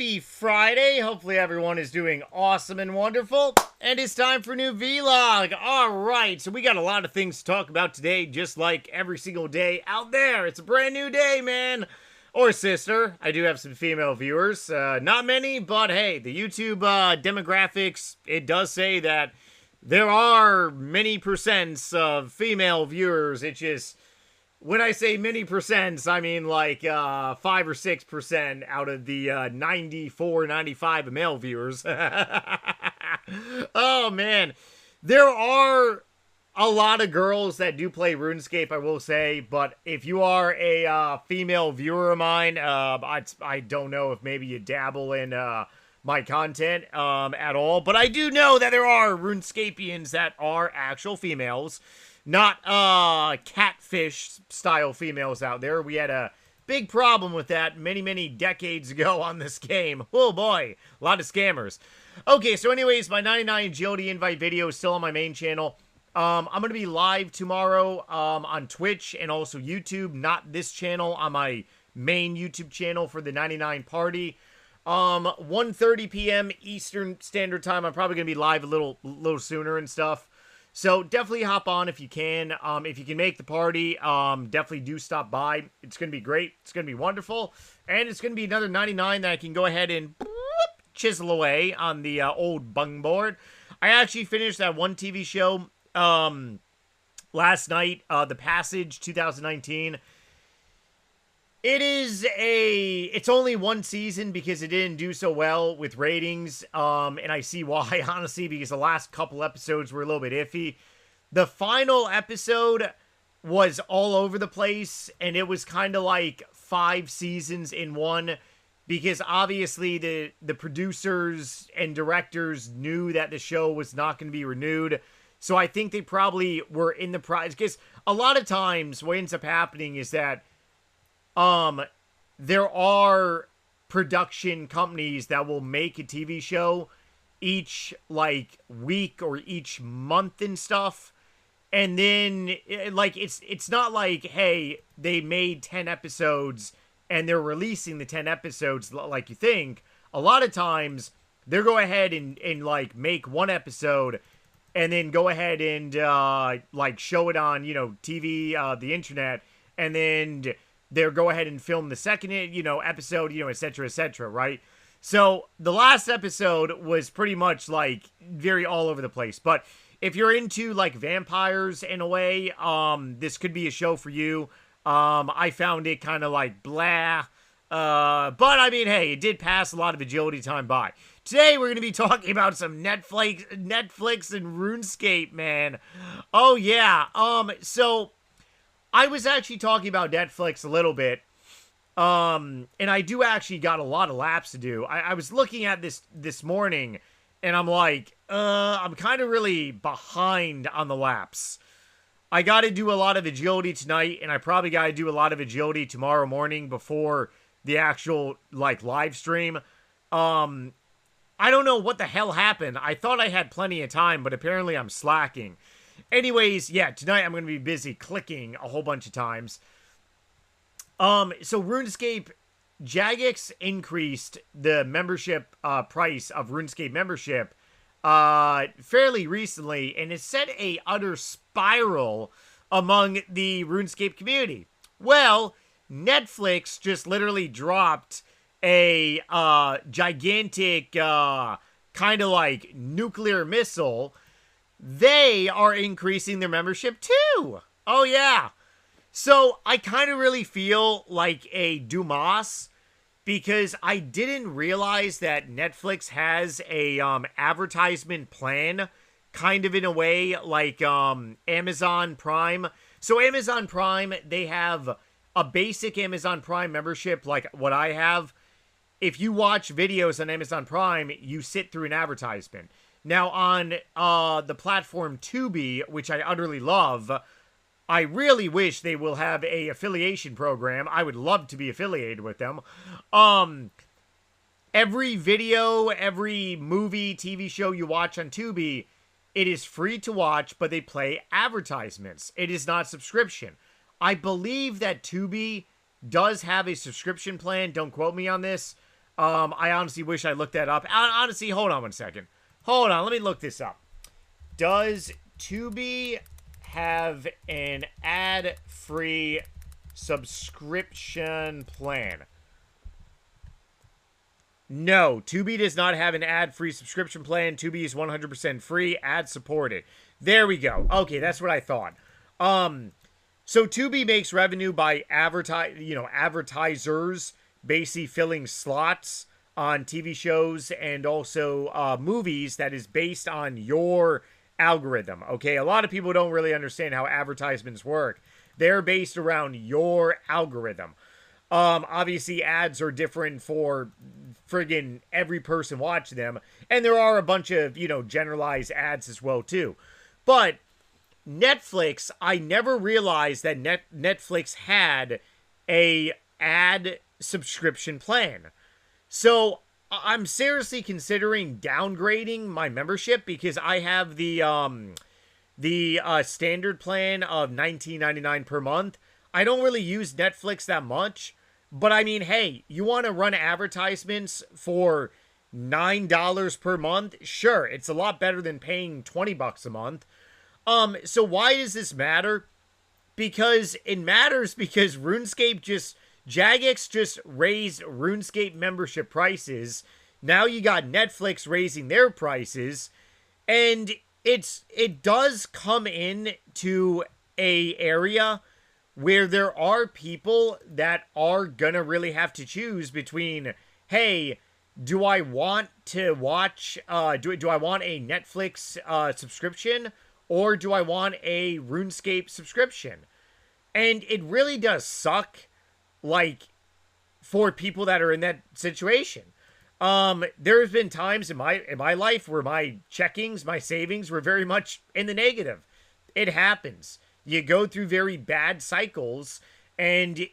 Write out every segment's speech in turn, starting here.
Happy Friday. Hopefully everyone is doing awesome and wonderful. And it's time for a new vlog. Alright, so we got a lot of things to talk about today, just like every single day out there. It's a brand new day, man. Or sister. I do have some female viewers. Not many, but hey, the YouTube demographics, it does say that there are many percents of female viewers. It's just, when I say many percents, I mean like 5 or 6% out of the 94, 95 male viewers. Oh man, there are a lot of girls that do play RuneScape, I will say, but if you are a female viewer of mine, I don't know if maybe you dabble in my content at all, but I do know that there are RuneScapians that are actual females. Not catfish style females out there. We had a big problem with that many decades ago on this game. Oh boy, a lot of scammers. Okay, so anyways, my 99 agility invite video is still on my main channel. I'm going to be live tomorrow on Twitch and also YouTube. Not this channel, on my main YouTube channel for the 99 party. 1:30 p.m. Eastern Standard Time. I'm probably going to be live a little sooner and stuff. So definitely hop on if you can. If you can make the party, definitely do stop by. It's going to be great. It's going to be wonderful. And it's going to be another 99 that I can go ahead and chisel away on the old bung board. I actually finished that one TV show last night, The Passage 2019. It's only one season because it didn't do so well with ratings, and I see why, honestly, because the last couple episodes were a little bit iffy. The final episode was all over the place, and it was kind of like 5 seasons in one, because obviously the producers and directors knew that the show was not going to be renewed, so I think they probably were in the process, because a lot of times what ends up happening is that there are production companies that will make a TV show each, like, week or each month and stuff. And then, like, it's not like, hey, they made 10 episodes and they're releasing the 10 episodes like you think. A lot of times, they'll go ahead and like, make one episode and then go ahead and, like, show it on, you know, TV, the internet, and then they'll go ahead and film the second, episode, etc., right? So the last episode was pretty much like very all over the place. But if you're into like vampires in a way, this could be a show for you. I found it kind of like blah. But I mean, hey, it did pass a lot of agility time by. Today we're going to be talking about some Netflix and RuneScape, man. Oh yeah. So I was actually talking about Netflix a little bit, and I do actually got a lot of laps to do. I was looking at this morning, and I'm like, I'm kind of really behind on the laps. I got to do a lot of agility tonight, and I probably got to do a lot of agility tomorrow morning before the actual, like, live stream. I don't know what the hell happened. I thought I had plenty of time, but apparently I'm slacking. Anyways, yeah, tonight I'm going to be busy clicking a whole bunch of times. So RuneScape, Jagex increased the membership price of RuneScape membership fairly recently, and it set a utter spiral among the RuneScape community. Well, Netflix just literally dropped a gigantic kind of like nuclear missile. They are increasing their membership too. Oh yeah. So I kind of really feel like a Dumas because I didn't realize that Netflix has a advertisement plan, kind of in a way like Amazon Prime. So Amazon Prime, they have a basic Amazon Prime membership like what I have. If you watch videos on Amazon Prime, you sit through an advertisement. Now, on the platform Tubi, which I utterly love, I really wish they will have a affiliation program. I would love to be affiliated with them. Every video, every movie, TV show you watch on Tubi, it is free to watch, but they play advertisements. It is not subscription. I believe that Tubi does have a subscription plan. Don't quote me on this. I honestly wish I looked that up. Honestly, hold on one second. Hold on, let me look this up. Does Tubi have an ad-free subscription plan? No, Tubi does not have an ad-free subscription plan. Tubi is 100% free, ad-supported. There we go. Okay, that's what I thought. So Tubi makes revenue by advertisers basically filling slots on TV shows and also movies that is based on your algorithm. Okay, a lot of people don't really understand how advertisements work. They're based around your algorithm. Obviously, ads are different for friggin' every person watching them, and there are a bunch of generalized ads as well too. But Netflix, I never realized that Netflix had a ad subscription plan. So I'm seriously considering downgrading my membership because I have the standard plan of $19.99 per month. I don't really use Netflix that much, but I mean, hey, you want to run advertisements for $9 per month? Sure, it's a lot better than paying $20 a month. So why does this matter? Because it matters because Jagex just raised RuneScape membership prices. Now you got Netflix raising their prices, and it does come in to a area where there are people that are gonna really have to choose between, hey, do I want to watch do I want a Netflix subscription, or do I want a RuneScape subscription? And it really does suck, like, for people that are in that situation. There's been times in my life where my checkings, my savings were very much in the negative. It happens. You go through very bad cycles, and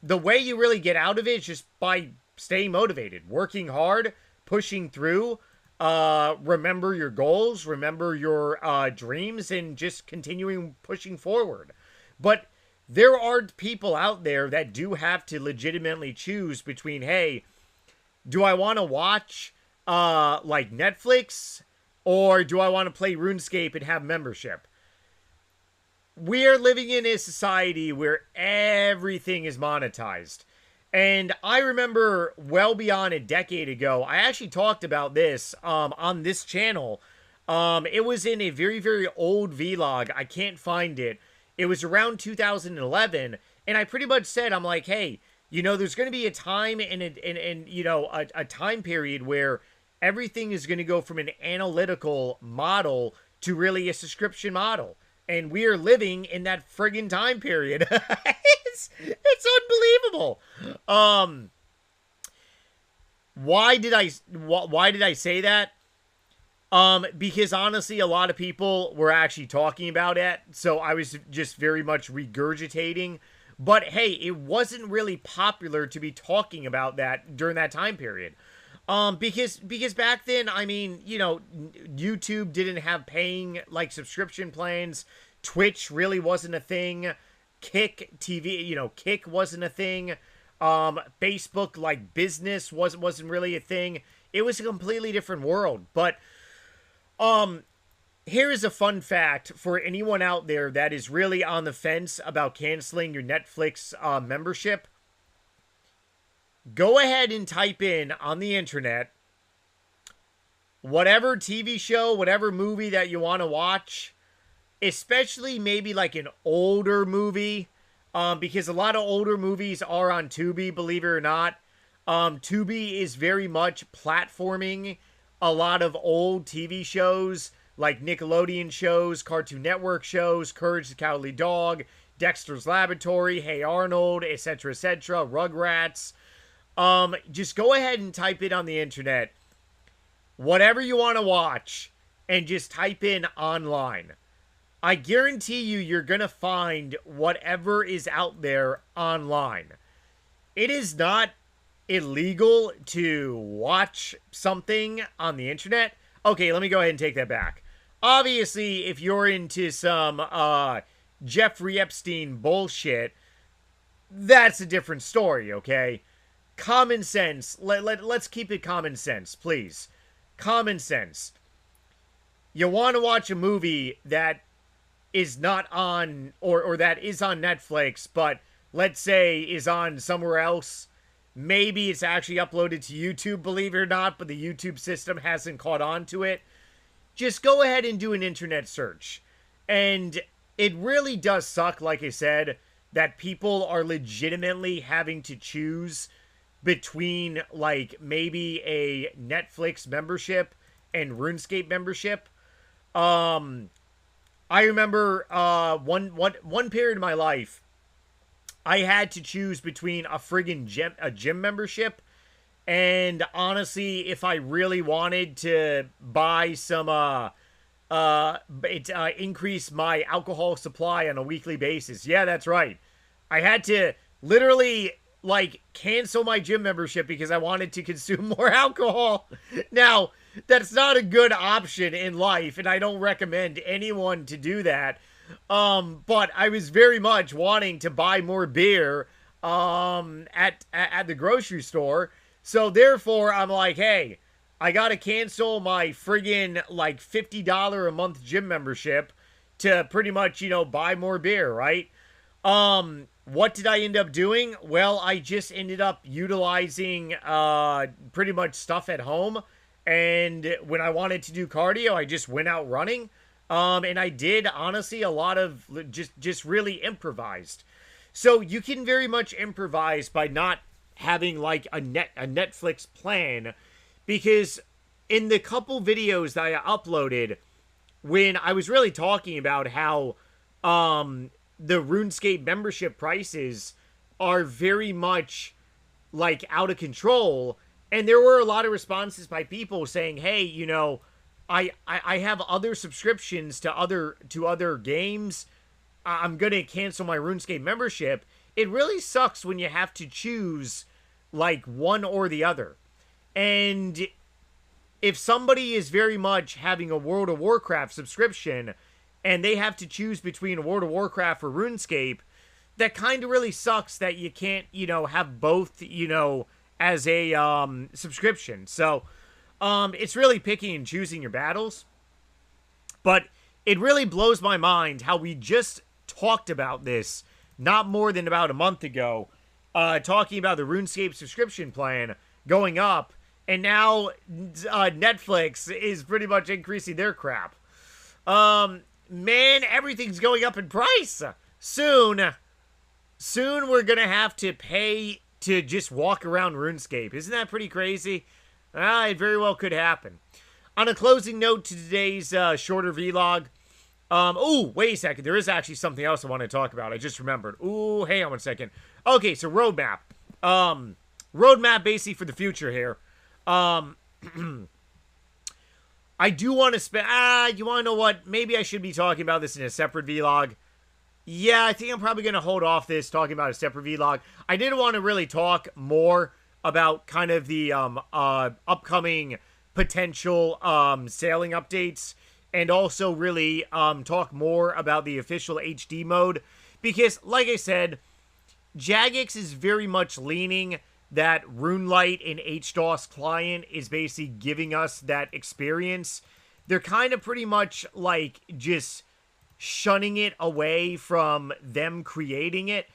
the way you really get out of it is just by staying motivated, working hard, pushing through. Remember your goals, remember your dreams, and just continuing pushing forward. But there are people out there that do have to legitimately choose between, hey, do I want to watch like Netflix, or do I want to play RuneScape and have membership? We are living in a society where everything is monetized. And I remember well beyond a decade ago, I actually talked about this on this channel. It was in a very, very old vlog. I can't find it. It was around 2011. And I pretty much said, I'm like, hey, there's going to be a time and a time period where everything is going to go from an analytical model to really a subscription model. And we are living in that friggin' time period. It's unbelievable. Why did I say that? Because honestly, a lot of people were actually talking about it, so I was just very much regurgitating. But hey, it wasn't really popular to be talking about that during that time period. Because back then, I mean, YouTube didn't have paying like subscription plans. Twitch really wasn't a thing. Kick TV, Kick wasn't a thing. Facebook like business wasn't really a thing. It was a completely different world. But here is a fun fact for anyone out there that is really on the fence about canceling your Netflix membership. Go ahead and type in on the internet whatever TV show, whatever movie that you want to watch, especially maybe like an older movie, because a lot of older movies are on Tubi, believe it or not. Tubi is very much platforming a lot of old TV shows, like Nickelodeon shows, Cartoon Network shows, Courage the Cowardly Dog, Dexter's Laboratory, Hey Arnold, etc., Rugrats. Just go ahead and type it on the internet, whatever you want to watch, and just type in online. I guarantee you're going to find whatever is out there online. It is not illegal to watch something on the internet. Okay, let me go ahead and take that back. Obviously, if you're into some Jeffrey Epstein bullshit, that's a different story, okay? common sense. Let's keep it common sense, please. Common sense. You want to watch a movie that is not on, or that is on Netflix, but let's say is on somewhere else. Maybe it's actually uploaded to YouTube, believe it or not, but the YouTube system hasn't caught on to it. Just go ahead and do an internet search. And it really does suck, like I said, that people are legitimately having to choose between, like, maybe a Netflix membership and RuneScape membership. I remember one period of my life, I had to choose between a friggin' gym membership, and honestly, if I really wanted to buy some increase my alcohol supply on a weekly basis, yeah, that's right, I had to literally like cancel my gym membership because I wanted to consume more alcohol. Now, that's not a good option in life, and I don't recommend anyone to do that. But I was very much wanting to buy more beer at the grocery store. So therefore, I'm like, hey, I gotta cancel my friggin' like $50 a month gym membership to pretty much, you know, buy more beer, right? What did I end up doing? Well, I just ended up utilizing pretty much stuff at home. And when I wanted to do cardio, I just went out running. And I did, honestly, a lot of just really improvised. So you can very much improvise by not having like a Netflix plan. Because in the couple videos that I uploaded, when I was really talking about how the RuneScape membership prices are very much like out of control, and there were a lot of responses by people saying, hey, you know, I have other subscriptions to other games. I'm going to cancel my RuneScape membership. It really sucks when you have to choose like one or the other. And if somebody is very much having a World of Warcraft subscription and they have to choose between World of Warcraft or RuneScape, that kind of really sucks that you can't, you know, have both, you know, as a subscription. So it's really picking and choosing your battles. But it really blows my mind how we just talked about this not more than about a month ago, talking about the RuneScape subscription plan going up, and now Netflix is pretty much increasing their crap. Man, everything's going up in price. Soon we're going to have to pay to just walk around RuneScape. Isn't that pretty crazy? It very well could happen. On a closing note to today's shorter vlog. Oh, wait a second. There is actually something else I want to talk about. I just remembered. Ooh, hang on one second. Okay, so roadmap. Roadmap basically for the future here. I do want to spend... you want to know what? Maybe I should be talking about this in a separate vlog. Yeah, I think I'm probably going to hold off this, talking about a separate vlog. I did want to really talk more about kind of the upcoming potential sailing updates, and also really talk more about the official HD mode. Because, like I said, Jagex is very much leaning that RuneLite and HDOS client is basically giving us that experience. They're kind of pretty much like just shunning it away from them creating it.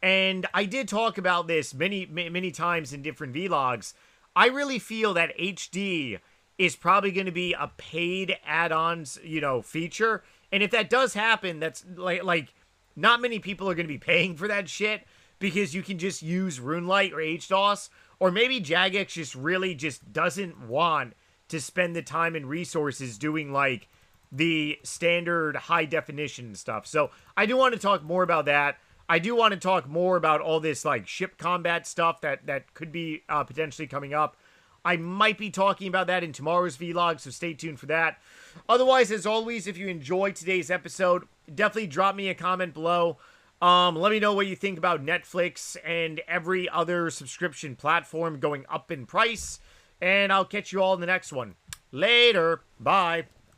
And I did talk about this many times in different vlogs. I really feel that HD is probably going to be a paid add-ons, you know, feature. And if that does happen, that's like not many people are going to be paying for that shit, because you can just use RuneLite or HDOS, or maybe Jagex just really just doesn't want to spend the time and resources doing like the standard high definition stuff. So I do want to talk more about that. I do want to talk more about all this like ship combat stuff that could be potentially coming up. I might be talking about that in tomorrow's vlog, so stay tuned for that. Otherwise, as always, if you enjoyed today's episode, definitely drop me a comment below. Let me know what you think about Netflix and every other subscription platform going up in price. And I'll catch you all in the next one. Later. Bye.